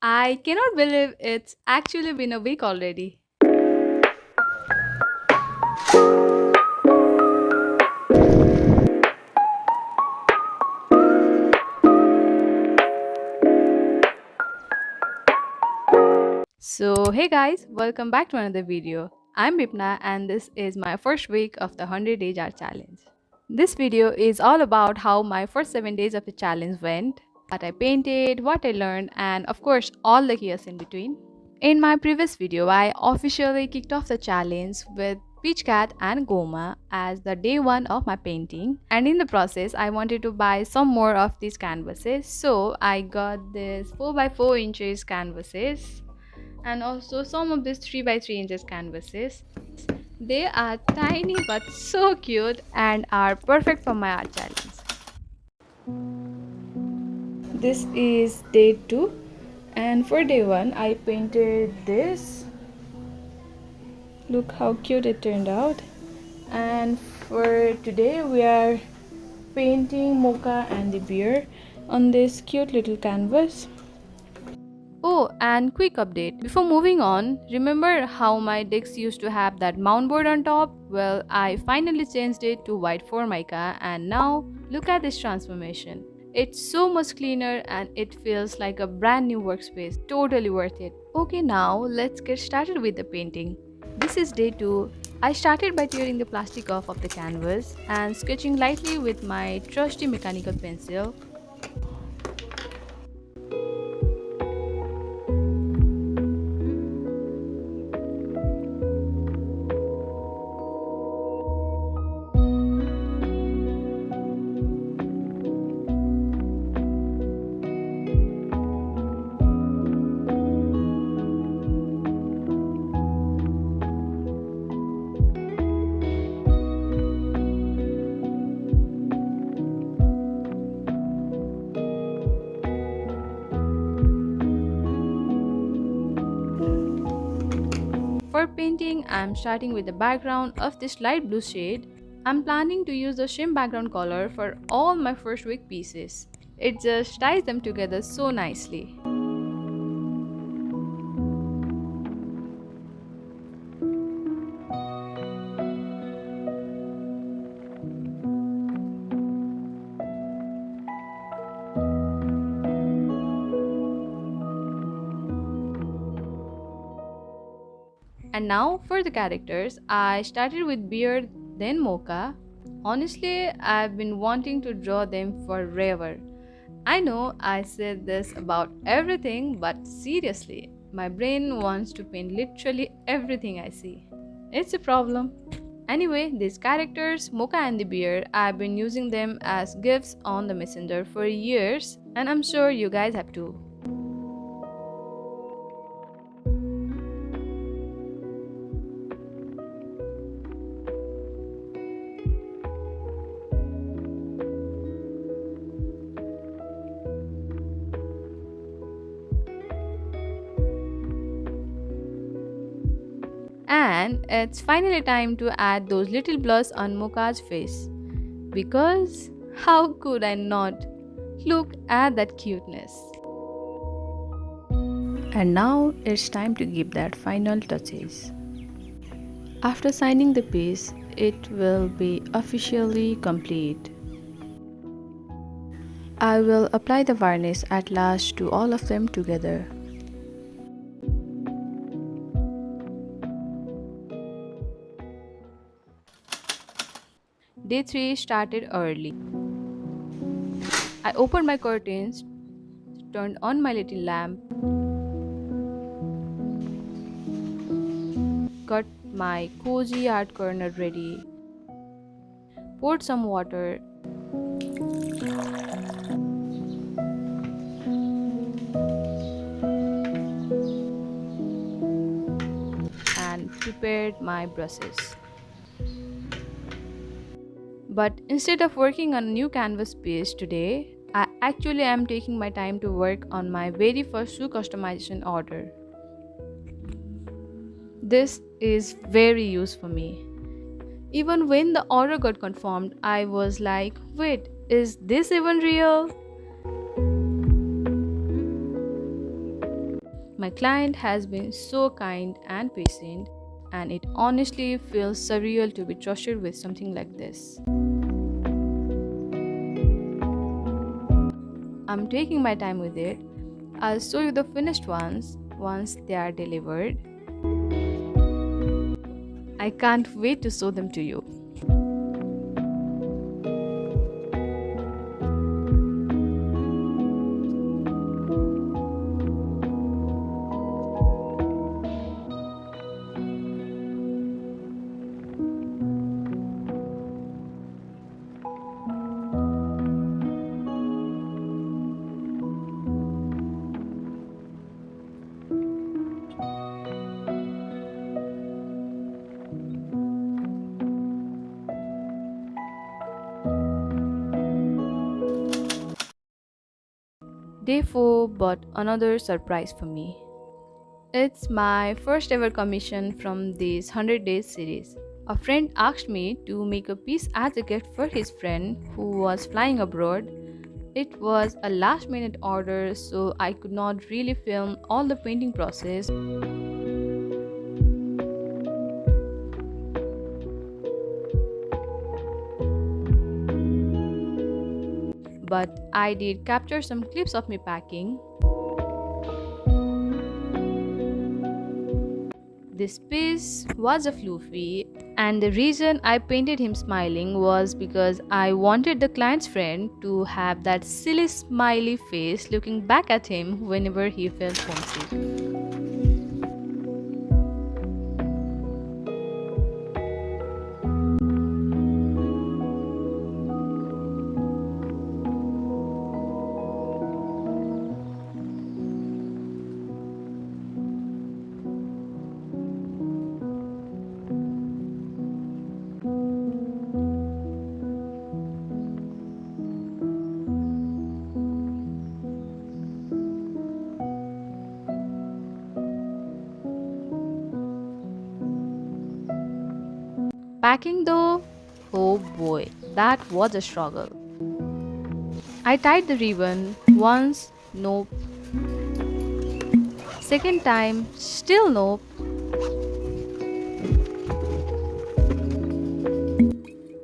I cannot believe it's actually been a week already. So, hey guys, welcome back to another video. I'm Bipna and this is my first week of the 100 Days Art Challenge. This video is all about how my first 7 days of the challenge went, what I painted, what I learned, and of course, all the chaos in between. In my previous video, I officially kicked off the challenge with Peach Cat and Goma as the day one of my painting, and in the process, I wanted to buy some more of these canvases, so I got this 4 by 4 inches canvases and also some of these 3 by 3 inches canvases. They are tiny but so cute and are perfect for my art challenge. This is day 2, and for day 1 I painted this. Look how cute it turned out. And for today we are painting Mocha and the bear on this cute little canvas. Oh, and quick update. Before moving on, remember how my decks used to have that mount board on top? Well, I finally changed it to white Formica and now look at this transformation. It's so much cleaner and it feels like a brand new workspace. Totally worth it. Okay, now let's get started with the painting. This is day 2. I started by tearing the plastic off of the canvas and sketching lightly with my trusty mechanical pencil. For painting, I'm starting with the background of this light blue shade. I'm planning to use the shim background color for all my first week pieces. It just ties them together so nicely. And now for the characters, I started with Beard, then Mocha. Honestly, I've been wanting to draw them forever. I know I said this about everything, but seriously, my brain wants to paint literally everything I see. It's a problem. Anyway, these characters, Mocha and the Beard, I've been using them as gifts on the messenger for years, and I'm sure you guys have too. And it's finally time to add those little blurs on Mocha's face. Because how could I not? Look at that cuteness. And now it's time to give that final touches. After signing the piece, it will be officially complete. I will apply the varnish at last to all of them together. Day 3 started early. I opened my curtains, turned on my little lamp, got my cozy art corner ready, poured some water, and prepared my brushes. But instead of working on a new canvas piece today, I actually am taking my time to work on my very first shoe customization order. This is very useful for me. Even when the order got confirmed, I was like, wait, is this even real? My client has been so kind and patient, and it honestly feels surreal to be trusted with something like this. I'm taking my time with it. I'll show you the finished ones once they are delivered. I can't wait to show them to you. Day 4 brought another surprise for me. It's my first ever commission from this 100 Days series. A friend asked me to make a piece as a gift for his friend who was flying abroad. It was a last minute order, so I could not really film all the painting process. But I did capture some clips of me packing. This piece was a floofy, and the reason I painted him smiling was because I wanted the client's friend to have that silly smiley face looking back at him whenever he felt homesick. Packing though, oh boy, that was a struggle. I tied the ribbon once, nope. Second time, still nope.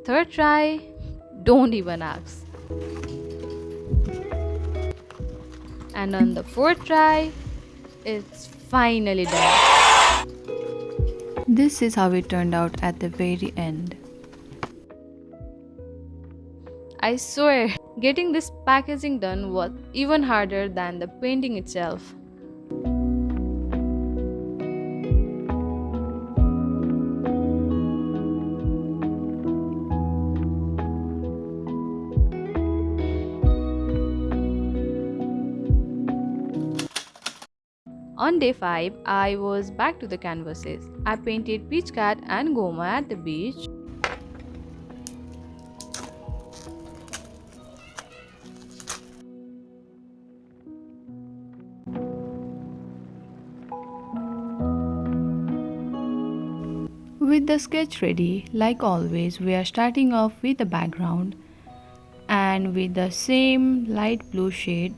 Third try, don't even ask. And on the fourth try, it's finally done. This is how it turned out at the very end. I swear, getting this packaging done was even harder than the painting itself. On day 5, I was back to the canvases. I painted Peach Cat and Goma at the beach. With the sketch ready, like always, we are starting off with the background and with the same light blue shade.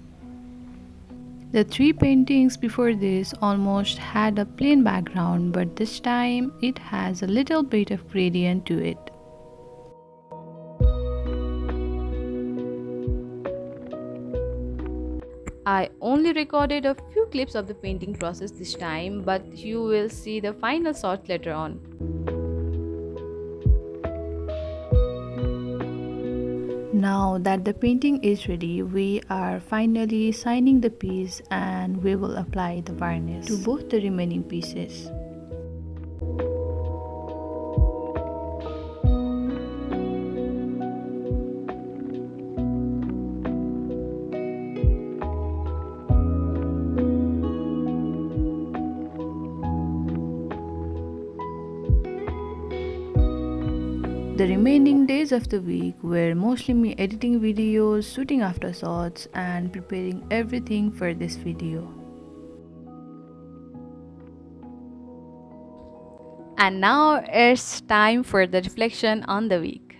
The three paintings before this almost had a plain background, but this time it has a little bit of gradient to it. I only recorded a few clips of the painting process this time, but you will see the final shot later on. Now that the painting is ready, we are finally signing the piece and we will apply the varnish to both the remaining pieces. The remaining days of the week were mostly me editing videos, shooting after shots, and preparing everything for this video. And now it's time for the reflection on the week.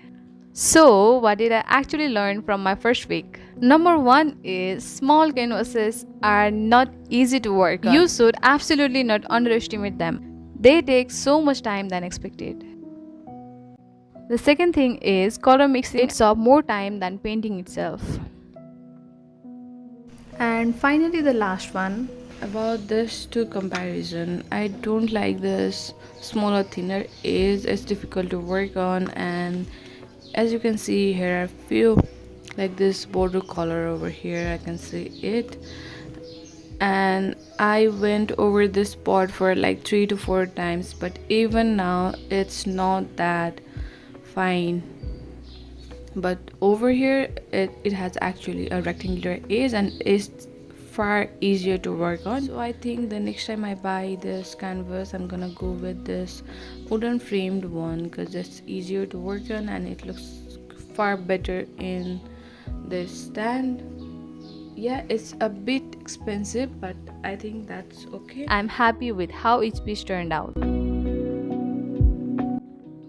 So, what did I actually learn from my first week? Number one is small canvases are not easy to work on. You should absolutely not underestimate them. They take so much time than expected. The second thing is color mixing takes up more time than painting itself. And finally, the last one. About this to comparison, I don't like this smaller thinner is it's difficult to work on, and as you can see here are few like this border color over here, I can see it, and I went over this spot for like 3 to 4 times, but even now it's not that fine. But over here it has actually a rectangular edge and it's far easier to work on. So I think the next time I buy this canvas, I'm gonna go with this wooden framed one because it's easier to work on and it looks far better in this stand. Yeah, it's a bit expensive, but I think that's okay. I'm happy with how each piece turned out.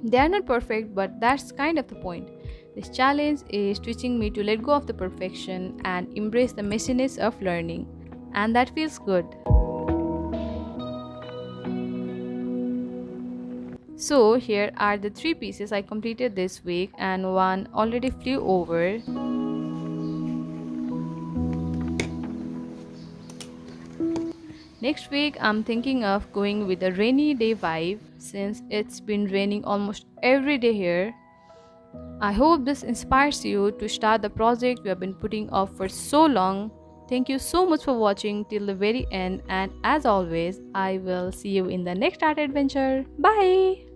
They are not perfect, but that's kind of the point. This challenge is teaching me to let go of the perfection and embrace the messiness of learning, and that feels good. So, here are the 3 pieces I completed this week, and one already flew over. Next week, I'm thinking of going with a rainy day vibe since it's been raining almost every day here. I hope this inspires you to start the project you have been putting off for so long. Thank you so much for watching till the very end, and as always, I will see you in the next art adventure. Bye!